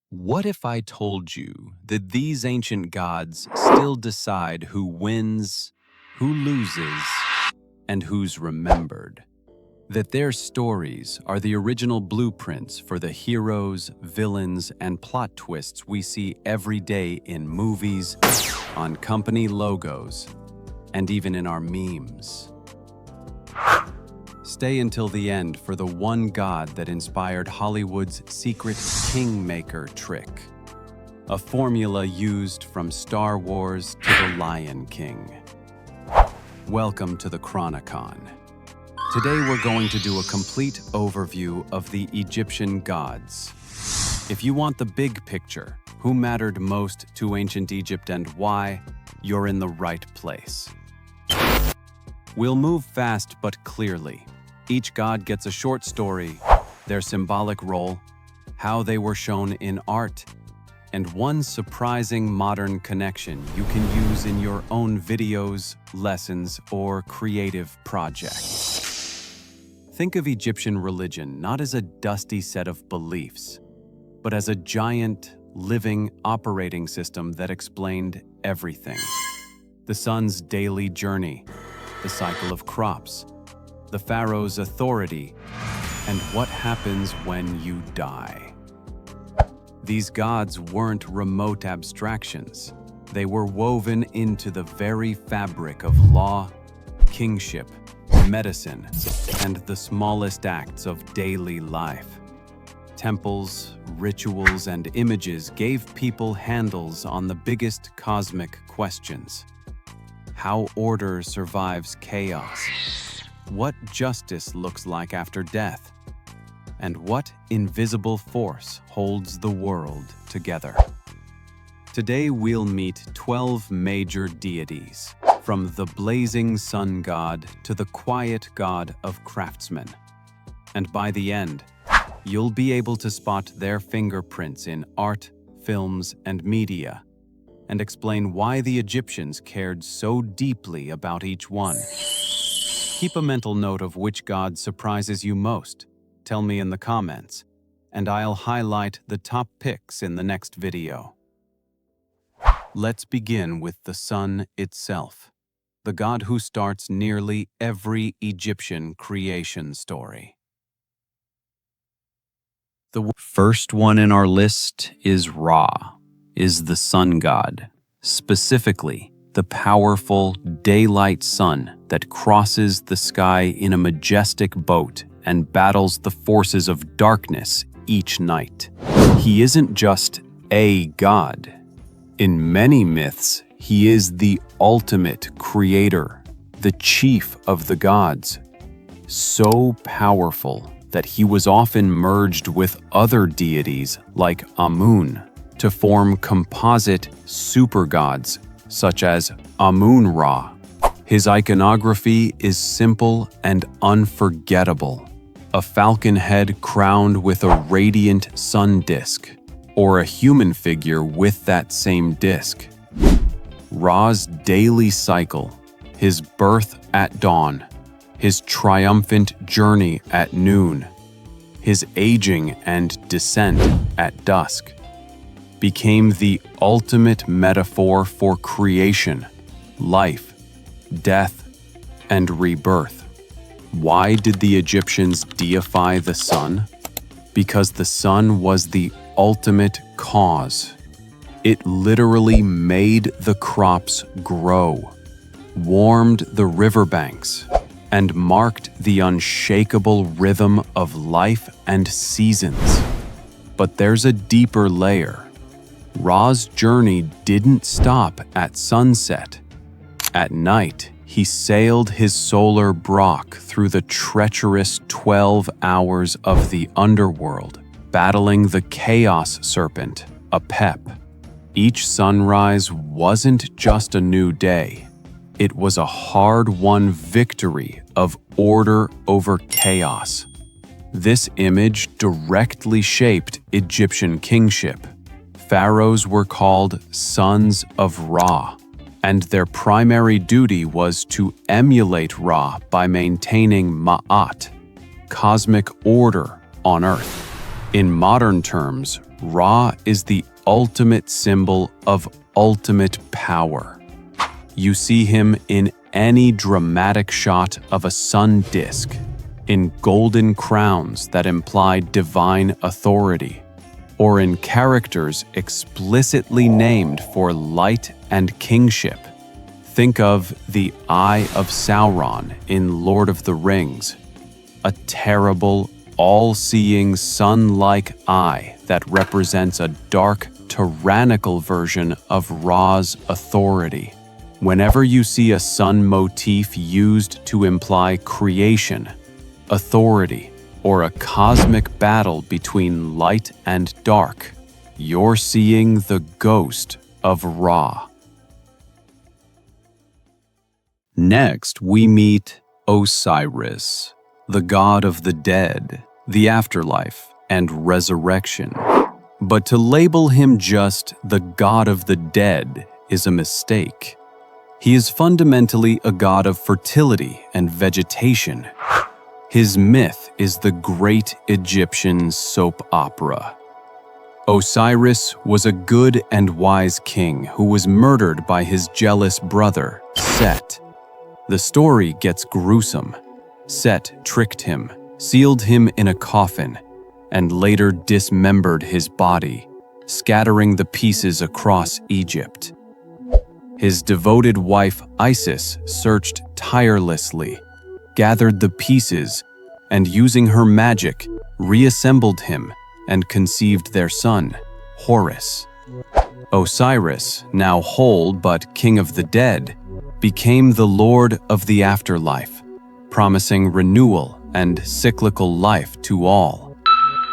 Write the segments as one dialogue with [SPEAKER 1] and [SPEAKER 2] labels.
[SPEAKER 1] What if I told you that these ancient gods still decide who wins, who loses, and who's remembered? That their stories are the original blueprints for the heroes, villains, and plot twists we see every day in movies, on company logos, and even in our memes. Stay until the end for the one god that inspired Hollywood's secret kingmaker trick, a formula used from Star Wars to The Lion King. Welcome to the Chronicon. Today we're going to do a complete overview of the Egyptian gods. If you want the big picture, who mattered most to ancient Egypt and why, you're in the right place. We'll move fast but clearly. Each god gets a short story, their symbolic role, how they were shown in art, and one surprising modern connection you can use in your own videos, lessons, or creative projects. Think of Egyptian religion not as a dusty set of beliefs, but as a giant, living, operating system that explained everything. The sun's daily journey, the cycle of crops, the pharaoh's authority, and what happens when you die. These gods weren't remote abstractions. They were woven into the very fabric of law, kingship, medicine, and the smallest acts of daily life. Temples, rituals, and images gave people handles on the biggest cosmic questions. How order survives chaos, what justice looks like after death, and what invisible force holds the world together. Today we'll meet 12 major deities, from the blazing sun god to the quiet god of craftsmen. And by the end, you'll be able to spot their fingerprints in art, films, and media, and explain why the Egyptians cared so deeply about each one. Keep a mental note of which god surprises you most. Tell me in the comments, and I'll highlight the top picks in the next video. Let's begin with the sun itself, the god who starts nearly every Egyptian creation story. The first one in our list is Ra, is the sun god, specifically the powerful daylight sun that crosses the sky in a majestic boat and battles the forces of darkness each night. He isn't just a god. In many myths, he is the ultimate creator, the chief of the gods, so powerful that he was often merged with other deities like Amun to form composite super-gods such as Amun-Ra. His iconography is simple and unforgettable. A falcon head crowned with a radiant sun disk, or a human figure with that same disk. Ra's daily cycle, his birth at dawn, his triumphant journey at noon, his aging and descent at dusk, became the ultimate metaphor for creation, life, death, and rebirth. Why did the Egyptians deify the sun? Because the sun was the ultimate cause. It literally made the crops grow, warmed the riverbanks, and marked the unshakable rhythm of life and seasons. But there's a deeper layer. Ra's journey didn't stop at sunset. At night, he sailed his solar brock through the treacherous 12 hours of the underworld, battling the chaos serpent, Apep. Each sunrise wasn't just a new day. It was a hard-won victory of order over chaos. This image directly shaped Egyptian kingship. Pharaohs were called sons of Ra, and their primary duty was to emulate Ra by maintaining Ma'at, cosmic order on Earth. In modern terms, Ra is the ultimate symbol of ultimate power. You see him in any dramatic shot of a sun disk, in golden crowns that imply divine authority, or in characters explicitly named for light and kingship. Think of the Eye of Sauron in Lord of the Rings, a terrible, all-seeing sun-like eye that represents a dark, tyrannical version of Ra's authority. Whenever you see a sun motif used to imply creation, authority, or a cosmic battle between light and dark, you're seeing the ghost of Ra. Next, we meet Osiris, the god of the dead, the afterlife, and resurrection. But to label him just the god of the dead is a mistake. He is fundamentally a god of fertility and vegetation. His myth is the great Egyptian soap opera. Osiris was a good and wise king who was murdered by his jealous brother, Set. The story gets gruesome. Set tricked him, sealed him in a coffin, and later dismembered his body, scattering the pieces across Egypt. His devoted wife Isis searched tirelessly, gathered the pieces, and using her magic, reassembled him and conceived their son, Horus. Osiris, now whole but king of the dead, became the lord of the afterlife, promising renewal and cyclical life to all.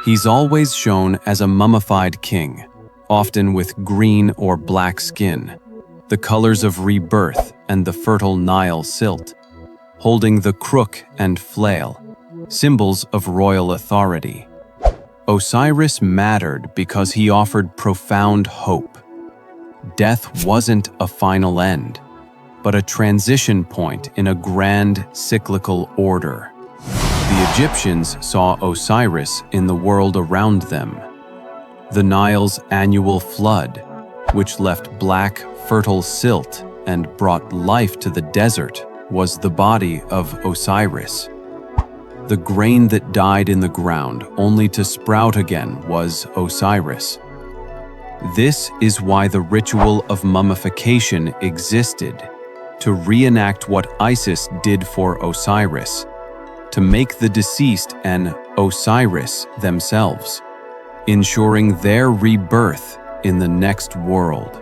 [SPEAKER 1] He's always shown as a mummified king, often with green or black skin, the colors of rebirth and the fertile Nile silt, holding the crook and flail, symbols of royal authority. Osiris mattered because he offered profound hope. Death wasn't a final end, but a transition point in a grand cyclical order. The Egyptians saw Osiris in the world around them. The Nile's annual flood, which left black, fertile silt and brought life to the desert, was the body of Osiris. The grain that died in the ground only to sprout again was Osiris. This is why the ritual of mummification existed, to reenact what Isis did for Osiris, to make the deceased an Osiris themselves, ensuring their rebirth in the next world.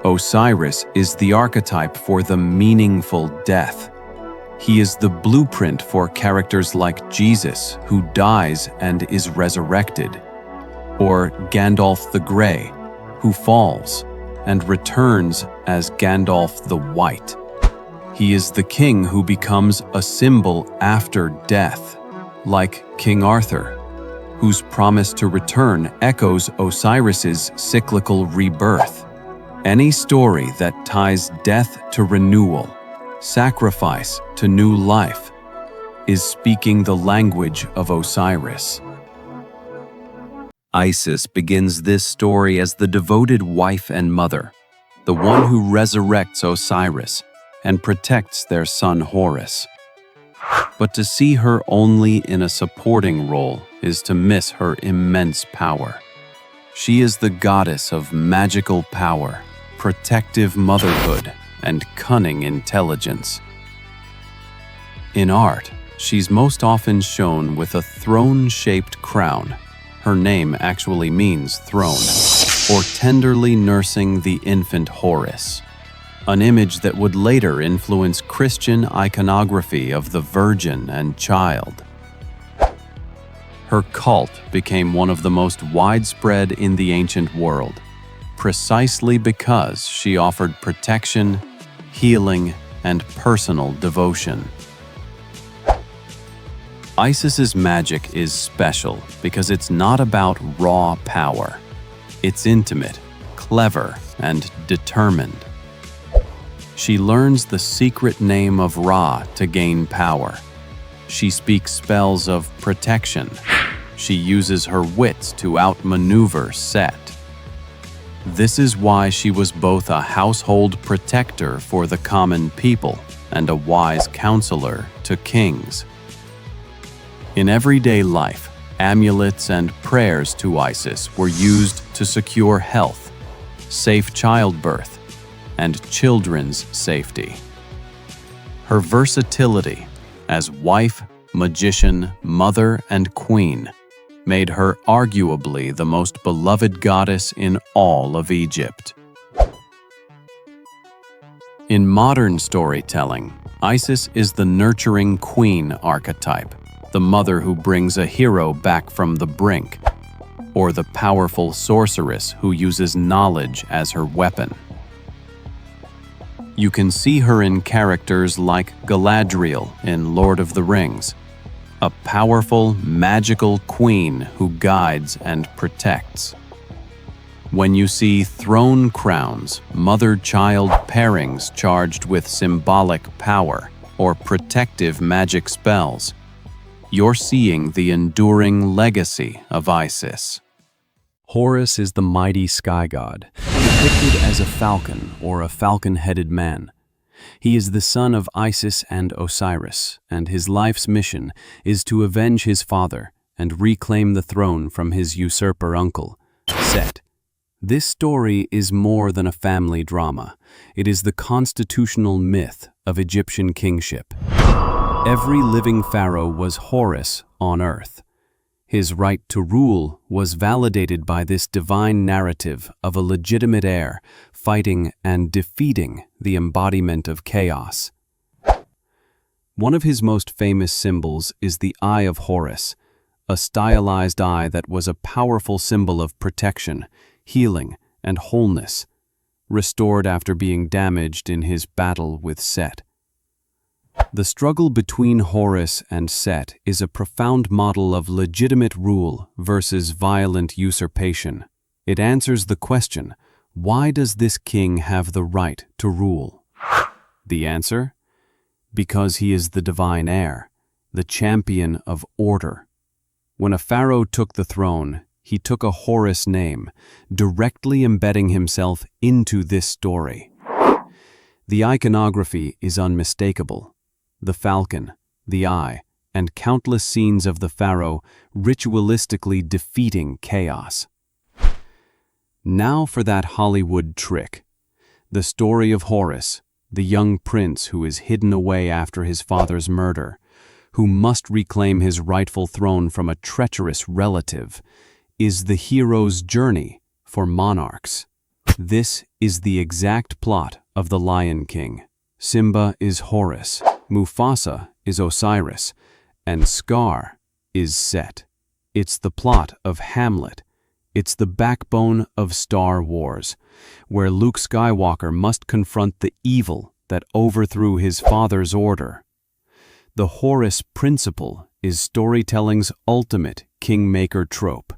[SPEAKER 1] Osiris is the archetype for the meaningful death. He is the blueprint for characters like Jesus, who dies and is resurrected, or Gandalf the Grey, who falls and returns as Gandalf the White. He is the king who becomes a symbol after death, like King Arthur, whose promise to return echoes Osiris's cyclical rebirth. Any story that ties death to renewal, sacrifice to new life, is speaking the language of Osiris. Isis begins this story as the devoted wife and mother, the one who resurrects Osiris and protects their son Horus. But to see her only in a supporting role is to miss her immense power. She is the goddess of magical power, protective motherhood, and cunning intelligence. In art, she's most often shown with a throne-shaped crown. Her name actually means throne, or tenderly nursing the infant Horus, an image that would later influence Christian iconography of the Virgin and Child. Her cult became one of the most widespread in the ancient world, precisely because she offered protection, healing, and personal devotion. Isis's magic is special because it's not about raw power. It's intimate, clever, and determined. She learns the secret name of Ra to gain power. She speaks spells of protection. she uses her wits to outmaneuver Set. This is why she was both a household protector for the common people and a wise counselor to kings. In everyday life, amulets and prayers to Isis were used to secure health, safe childbirth, and children's safety. Her versatility as wife, magician, mother, and queen made her arguably the most beloved goddess in all of Egypt. In modern storytelling, Isis is the nurturing queen archetype, the mother who brings a hero back from the brink, or the powerful sorceress who uses knowledge as her weapon. You can see her in characters like Galadriel in Lord of the Rings, a powerful, magical queen who guides and protects. When you see throne crowns, mother-child pairings charged with symbolic power or protective magic spells, you're seeing the enduring legacy of Isis.
[SPEAKER 2] Horus is the mighty sky god, depicted as a falcon or a falcon-headed man. He is the son of Isis and Osiris, and his life's mission is to avenge his father and reclaim the throne from his usurper uncle, Set. This story is more than a family drama. It is the constitutional myth of Egyptian kingship. Every living pharaoh was Horus on earth. His right to rule was validated by this divine narrative of a legitimate heir fighting and defeating the embodiment of chaos. One of his most famous symbols is the Eye of Horus, a stylized eye that was a powerful symbol of protection, healing, and wholeness, restored after being damaged in his battle with Set. The struggle between Horus and Set is a profound model of legitimate rule versus violent usurpation. It answers the question, why does this king have the right to rule? The answer? Because he is the divine heir, the champion of order. When a pharaoh took the throne, he took a Horus name, directly embedding himself into this story. The iconography is unmistakable. The falcon, the eye, and countless scenes of the pharaoh ritualistically defeating chaos. Now for that Hollywood trick. The story of Horus, the young prince who is hidden away after his father's murder, who must reclaim his rightful throne from a treacherous relative, is the hero's journey for monarchs. This is the exact plot of The Lion King. Simba is Horus, Mufasa is Osiris, and Scar is Set. It's the plot of Hamlet. It's the backbone of Star Wars, where Luke Skywalker must confront the evil that overthrew his father's order. The Horus principle is storytelling's ultimate kingmaker trope.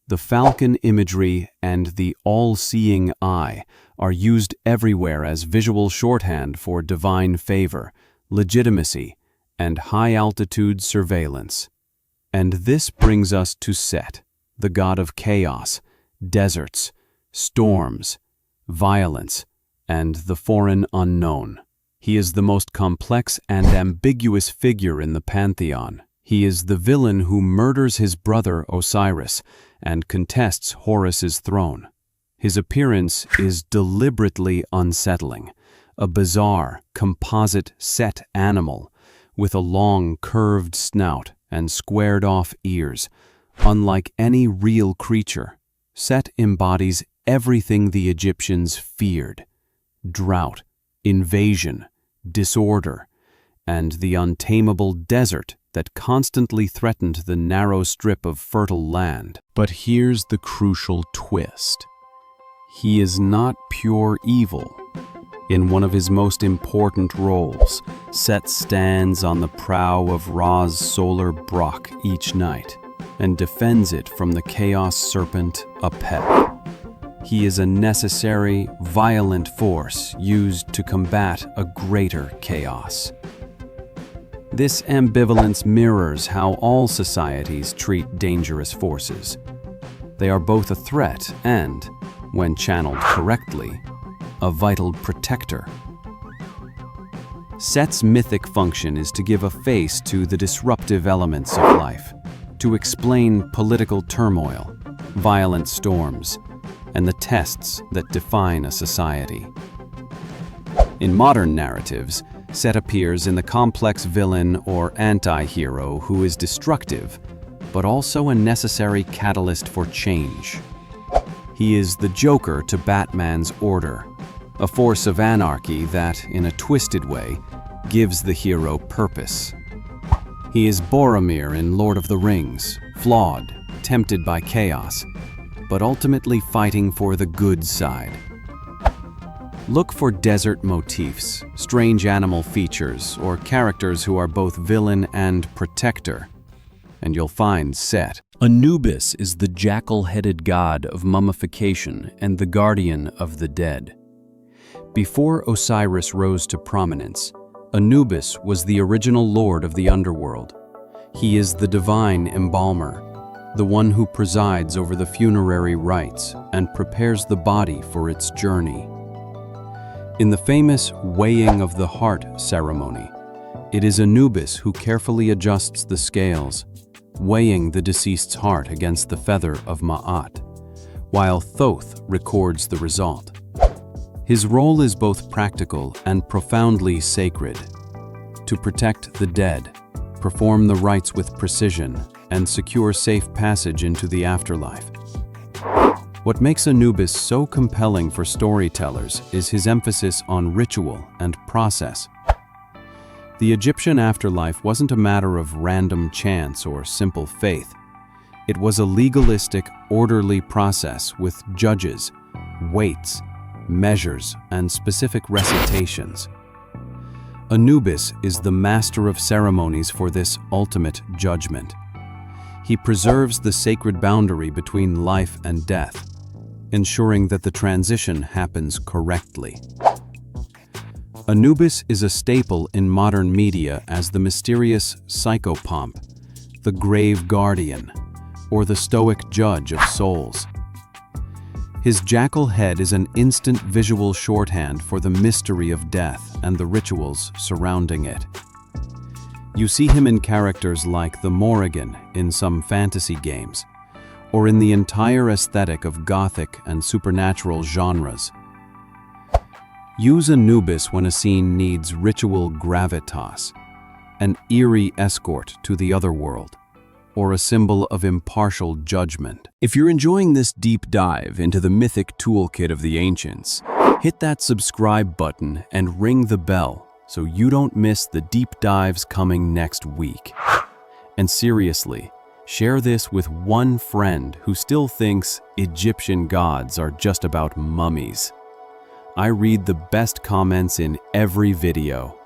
[SPEAKER 2] The falcon imagery and the all-seeing eye are used everywhere as visual shorthand for divine favor, legitimacy, and high-altitude surveillance. And this brings us to Set, the god of chaos, deserts, storms, violence, and the foreign unknown. He is the most complex and ambiguous figure in the pantheon. He is the villain who murders his brother Osiris and contests Horus's throne. His appearance is deliberately unsettling, a bizarre, composite Set animal with a long, curved snout and squared-off ears. Unlike any real creature, Set embodies everything the Egyptians feared: drought, invasion, disorder, and the untamable desert that constantly threatened the narrow strip of fertile land. But here's the crucial twist. He is not pure evil. In one of his most important roles, Set stands on the prow of Ra's solar Brock each night and defends it from the chaos serpent Apep. He is a necessary, violent force used to combat a greater chaos. This ambivalence mirrors how all societies treat dangerous forces. They are both a threat and, when channeled correctly, a vital protector. Set's mythic function is to give a face to the disruptive elements of life, to explain political turmoil, violent storms, and the tests that define a society. In modern narratives, Set appears in the complex villain or anti-hero who is destructive, but also a necessary catalyst for change. He is the Joker to Batman's order, a force of anarchy that, in a twisted way, gives the hero purpose. He is Boromir in Lord of the Rings, flawed, tempted by chaos, but ultimately fighting for the good side. Look for desert motifs, strange animal features, or characters who are both villain and protector, and you'll find Set. Anubis is the jackal-headed god of mummification and the guardian of the dead. Before Osiris rose to prominence, Anubis was the original lord of the underworld. He is the divine embalmer, the one who presides over the funerary rites and prepares the body for its journey. In the famous weighing of the heart ceremony, it is Anubis who carefully adjusts the scales, weighing the deceased's heart against the feather of Ma'at, while Thoth records the result. His role is both practical and profoundly sacred. To protect the dead, perform the rites with precision, and secure safe passage into the afterlife. What makes Anubis so compelling for storytellers is his emphasis on ritual and process. The Egyptian afterlife wasn't a matter of random chance or simple faith. It was a legalistic, orderly process with judges, weights, measures, and specific recitations. Anubis is the master of ceremonies for this ultimate judgment. He preserves the sacred boundary between life and death, ensuring that the transition happens correctly. Anubis is a staple in modern media as the mysterious psychopomp, the grave guardian, or the stoic judge of souls. His jackal head is an instant visual shorthand for the mystery of death and the rituals surrounding it. You see him in characters like the Morrigan in some fantasy games, or in the entire aesthetic of Gothic and supernatural genres. Use Anubis when a scene needs ritual gravitas, an eerie escort to the otherworld, or a symbol of impartial judgment. If you're enjoying this deep dive into the mythic toolkit of the ancients, hit that subscribe button and ring the bell so you don't miss the deep dives coming next week. And seriously, share this with one friend who still thinks Egyptian gods are just about mummies. I read the best comments in every video.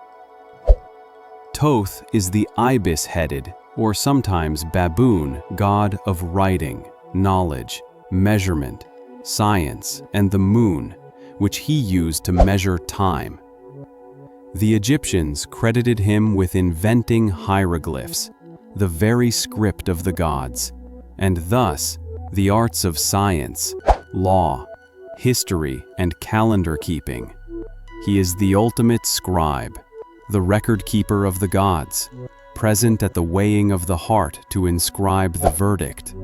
[SPEAKER 2] Thoth is the ibis-headed, or sometimes baboon, god of writing, knowledge, measurement, science, and the moon, which he used to measure time. The Egyptians credited him with inventing hieroglyphs, the very script of the gods, and thus the arts of science, law, history, and calendar keeping. He is the ultimate scribe, the record keeper of the gods, present at the weighing of the heart to inscribe the verdict.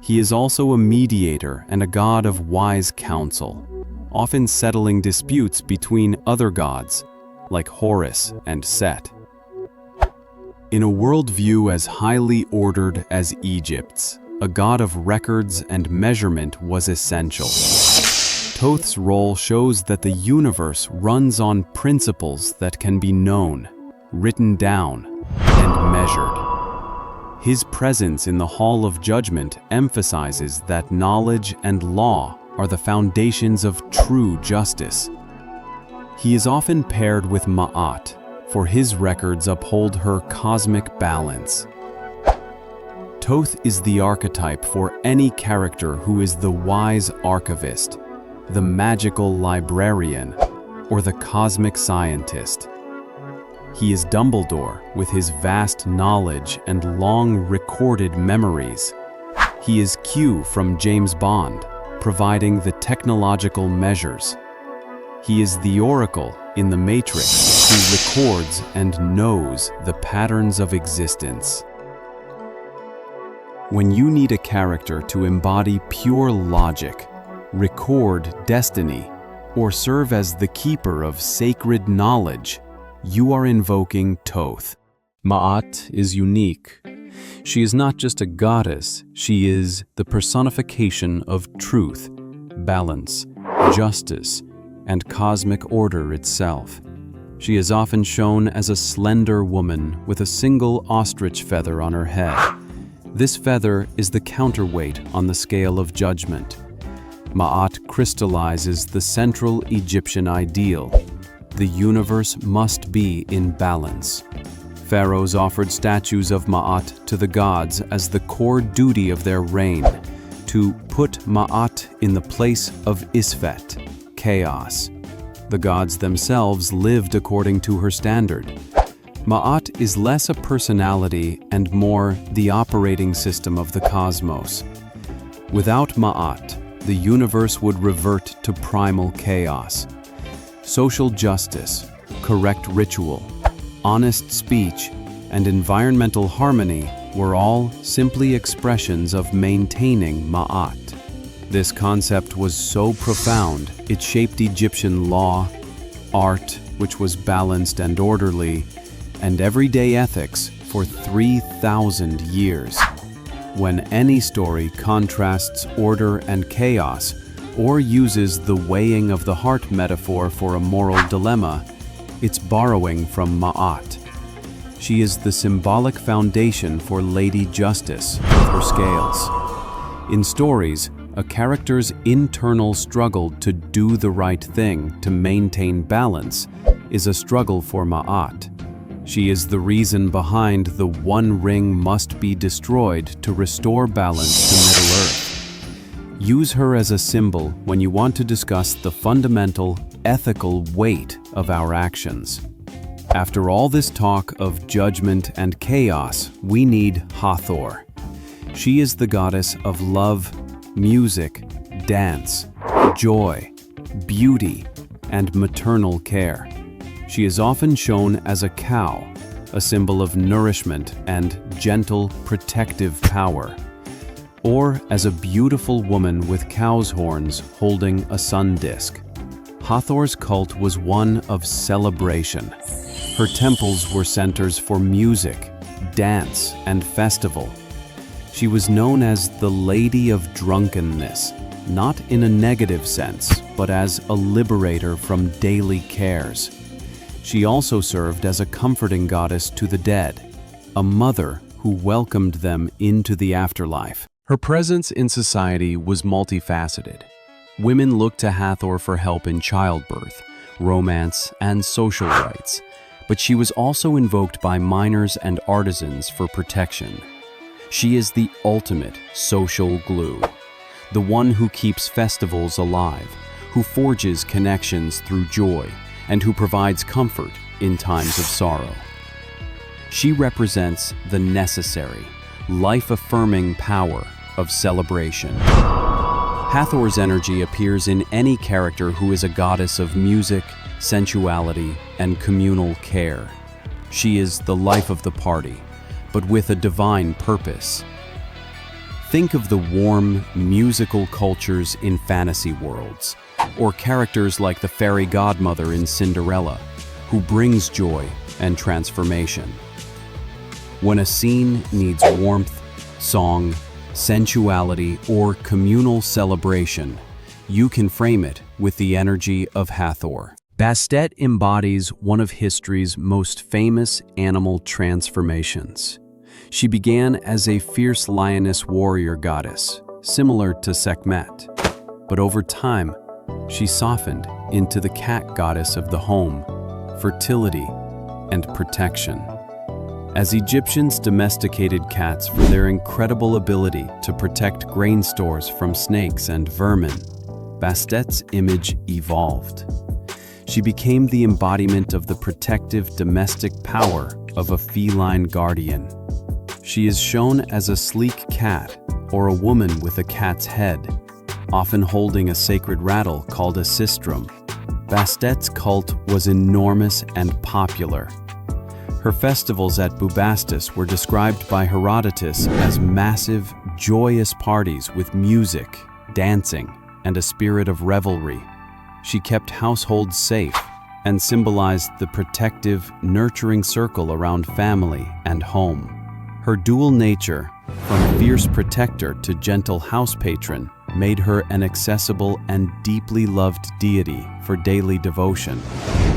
[SPEAKER 2] He is also a mediator and a god of wise counsel, often settling disputes between other gods, like Horus and Set. In a worldview as highly ordered as Egypt's, a god of records and measurement was essential. Thoth's role shows that the universe runs on principles that can be known, written down, and measured. His presence in the Hall of Judgment emphasizes that knowledge and law are the foundations of true justice. He is often paired with Ma'at, for his records uphold her cosmic balance. Thoth is the archetype for any character who is the wise archivist, the magical librarian, or the cosmic scientist. He is Dumbledore with his vast knowledge and long recorded memories. He is Q from James Bond, providing the technological measures. He is the Oracle in the Matrix, who records and knows the patterns of existence. When you need a character to embody pure logic, record destiny, or serve as the keeper of sacred knowledge, you are invoking Thoth. Ma'at is unique. She is not just a goddess, she is the personification of truth, balance, justice, and cosmic order itself. She is often shown as a slender woman with a single ostrich feather on her head. This feather is the counterweight on the scale of judgment. Ma'at crystallizes the central Egyptian ideal. The universe must be in balance. Pharaohs offered statues of Ma'at to the gods as the core duty of their reign, to put Ma'at in the place of Isfet, chaos. The gods themselves lived according to her standard. Ma'at is less a personality and more the operating system of the cosmos. Without Ma'at, the universe would revert to primal chaos. Social justice, correct ritual, honest speech, and environmental harmony were all simply expressions of maintaining Ma'at. This concept was so profound, it shaped Egyptian law, art, which was balanced and orderly, and everyday ethics for 3,000 years. When any story contrasts order and chaos, or uses the weighing of the heart metaphor for a moral dilemma, it's borrowing from Ma'at. She is the symbolic foundation for Lady Justice with her scales. In stories, a character's internal struggle to do the right thing to maintain balance is a struggle for Ma'at. She is the reason behind the one ring must be destroyed to restore balance to Middle-earth. Use her as a symbol when you want to discuss the fundamental, ethical weight of our actions. After all this talk of judgment and chaos, we need Hathor. She is the goddess of love, music, dance, joy, beauty, and maternal care. She is often shown as a cow, a symbol of nourishment and gentle, protective power, or as a beautiful woman with cow's horns holding a sun disk. Hathor's cult was one of celebration. Her temples were centers for music, dance, and festival. She was known as the Lady of Drunkenness, not in a negative sense, but as a liberator from daily cares. She also served as a comforting goddess to the dead, a mother who welcomed them into the afterlife. Her presence in society was multifaceted. Women looked to Hathor for help in childbirth, romance, and social rights, but she was also invoked by miners and artisans for protection. She is the ultimate social glue, the one who keeps festivals alive, who forges connections through joy, and who provides comfort in times of sorrow. She represents the necessary, life-affirming power of celebration. Hathor's energy appears in any character who is a goddess of music, sensuality, and communal care. She is the life of the party, but with a divine purpose. Think of the warm, musical cultures in fantasy worlds, or characters like the fairy godmother in Cinderella, who brings joy and transformation. When a scene needs warmth, song, sensuality, or communal celebration, you can frame it with the energy of Hathor. Bastet embodies one of history's most famous animal transformations. She began as a fierce lioness warrior goddess, similar to Sekhmet, but over time, she softened into the cat goddess of the home, fertility, and protection. As Egyptians domesticated cats for their incredible ability to protect grain stores from snakes and vermin, Bastet's image evolved. She became the embodiment of the protective domestic power of a feline guardian. She is shown as a sleek cat or a woman with a cat's head, often holding a sacred rattle called a sistrum. Bastet's cult was enormous and popular. Her festivals at Bubastis were described by Herodotus as massive, joyous parties with music, dancing, and a spirit of revelry. She kept households safe and symbolized the protective, nurturing circle around family and home. Her dual nature, from fierce protector to gentle house patron, made her an accessible and deeply loved deity for daily devotion.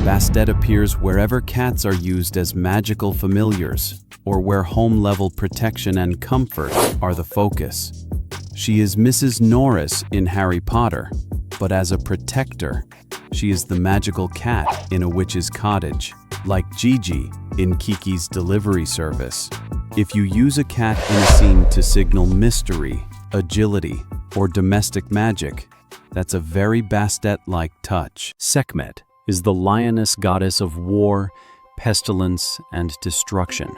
[SPEAKER 2] Bastet appears wherever cats are used as magical familiars or where home-level protection and comfort are the focus. She is Mrs. Norris in Harry Potter, but as a protector, she is the magical cat in a witch's cottage, like Gigi in Kiki's Delivery Service. If you use a cat in a scene to signal mystery, agility, or domestic magic, that's a very Bastet-like touch. Sekhmet is the lioness goddess of war, pestilence, and destruction,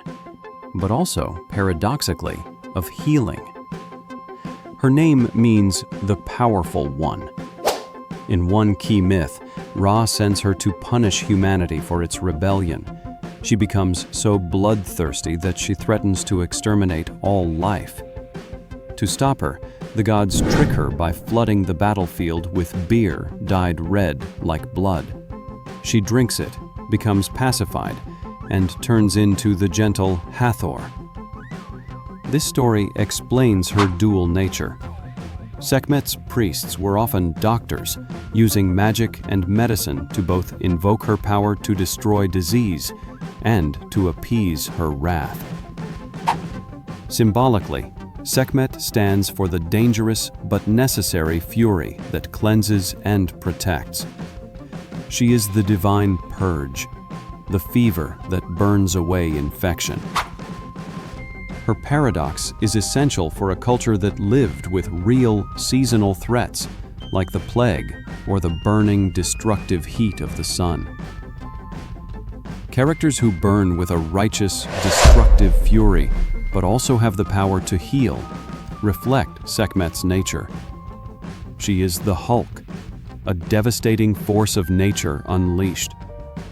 [SPEAKER 2] but also, paradoxically, of healing. Her name means the powerful one. In one key myth, Ra sends her to punish humanity for its rebellion. She becomes so bloodthirsty that she threatens to exterminate all life. To stop her, the gods trick her by flooding the battlefield with beer dyed red like blood. She drinks it, becomes pacified, and turns into the gentle Hathor. This story explains her dual nature. Sekhmet's priests were often doctors, using magic and medicine to both invoke her power to destroy disease and to appease her wrath. Symbolically, Sekhmet stands for the dangerous but necessary fury that cleanses and protects. She is the divine purge, the fever that burns away infection. Her paradox is essential for a culture that lived with real seasonal threats, like the plague or the burning, destructive heat of the sun. Characters who burn with a righteous, destructive fury, but also have the power to heal, reflect Sekhmet's nature. She is the Hulk, a devastating force of nature unleashed,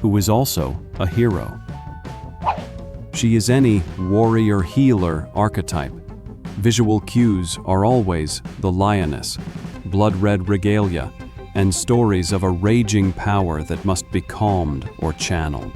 [SPEAKER 2] who is also a hero. She is any warrior-healer archetype. Visual cues are always the lioness, blood-red regalia, and stories of a raging power that must be calmed or channeled.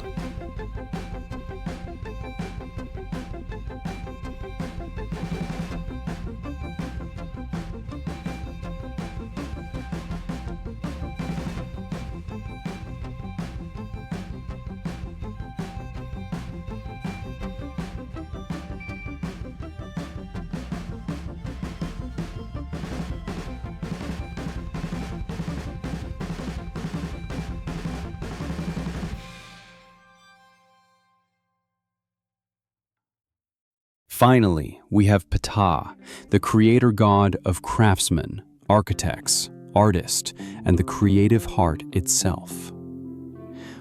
[SPEAKER 2] Finally, we have Ptah, the creator god of craftsmen, architects, artists, and the creative heart itself.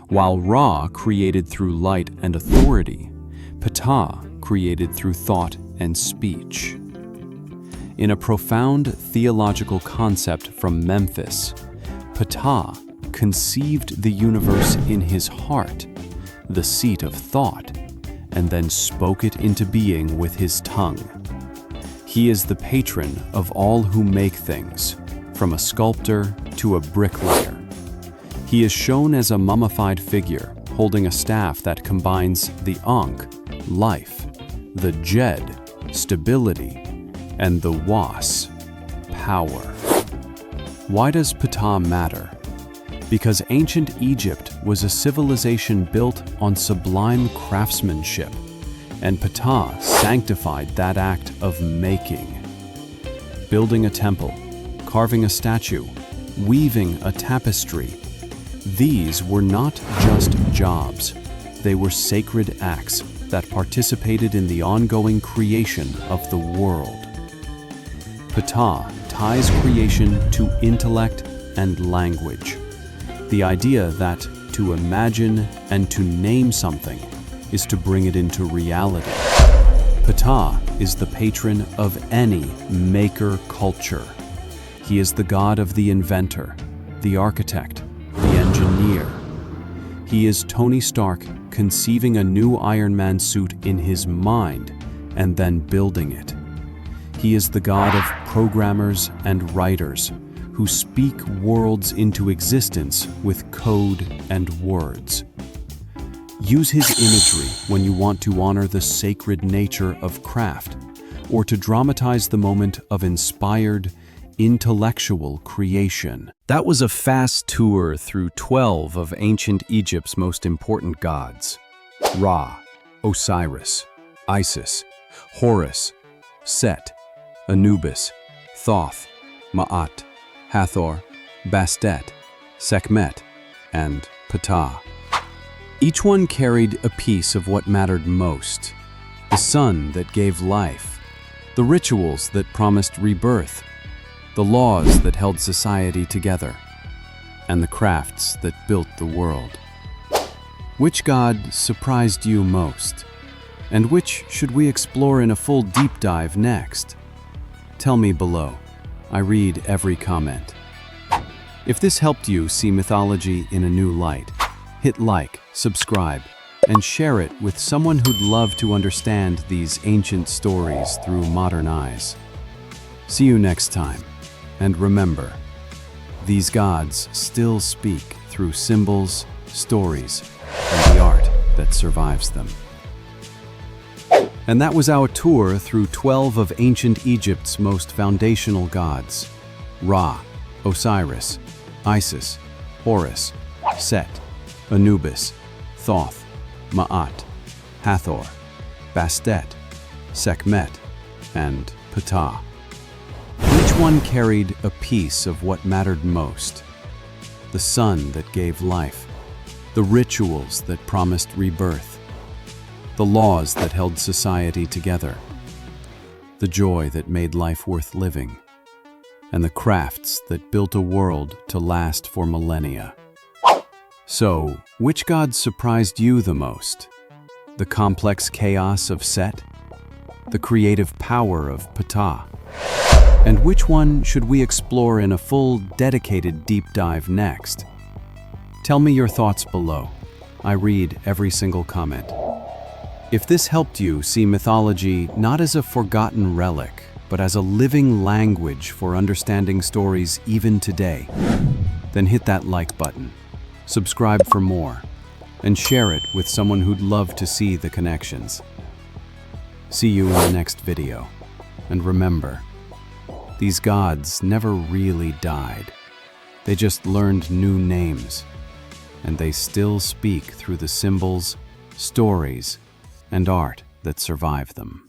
[SPEAKER 2] While Ra created through light and authority, Ptah created through thought and speech. In a profound theological concept from Memphis, Ptah conceived the universe in his heart, the seat of thought, and then spoke it into being with his tongue. He is the patron of all who make things, from a sculptor to a bricklayer. He is shown as a mummified figure holding a staff that combines the Ankh, life, the Jed, stability, and the Was, power. Why does Ptah matter? Because ancient Egypt was a civilization built on sublime craftsmanship, and Ptah sanctified that act of making. Building a temple, carving a statue, weaving a tapestry, these were not just jobs, they were sacred acts that participated in the ongoing creation of the world. Ptah ties creation to intellect and language. The idea that to imagine and to name something is to bring it into reality. Ptah is the patron of any maker culture. He is the god of the inventor, the architect, the engineer. He is Tony Stark conceiving a new Iron Man suit in his mind and then building it. He is the god of programmers and writers who speak worlds into existence with code and words. Use his imagery when you want to honor the sacred nature of craft or to dramatize the moment of inspired, intellectual creation. That was a fast tour through 12 of ancient Egypt's most important gods: Ra, Osiris, Isis, Horus, Set, Anubis, Thoth, Ma'at, Hathor, Bastet, Sekhmet, and Ptah. Each one carried a piece of what mattered most: the sun that gave life, the rituals that promised rebirth, the laws that held society together, and the crafts that built the world. Which god surprised you most? And which should we explore in a full deep dive next? Tell me below. I read every comment. If this helped you see mythology in a new light, hit like, subscribe, and share it with someone who'd love to understand these ancient stories through modern eyes. See you next time. And remember, these gods still speak through symbols, stories, and the art that survives them. And that was our tour through 12 of ancient Egypt's most foundational gods: Ra, Osiris, Isis, Horus, Set, Anubis, Thoth, Ma'at, Hathor, Bastet, Sekhmet, and Ptah. Each one carried a piece of what mattered most: the sun that gave life, the rituals that promised rebirth, the laws that held society together, the joy that made life worth living, and the crafts that built a world to last for millennia. So, which god surprised you the most? The complex chaos of Set? The creative power of Ptah? And which one should we explore in a full, dedicated deep dive next? Tell me your thoughts below. I read every single comment. If this helped you see mythology not as a forgotten relic, but as a living language for understanding stories even today, then hit that like button, subscribe for more, and share it with someone who'd love to see the connections. See you in the next video. And remember, these gods never really died. They just learned new names, and they still speak through the symbols, stories, and art that survive them.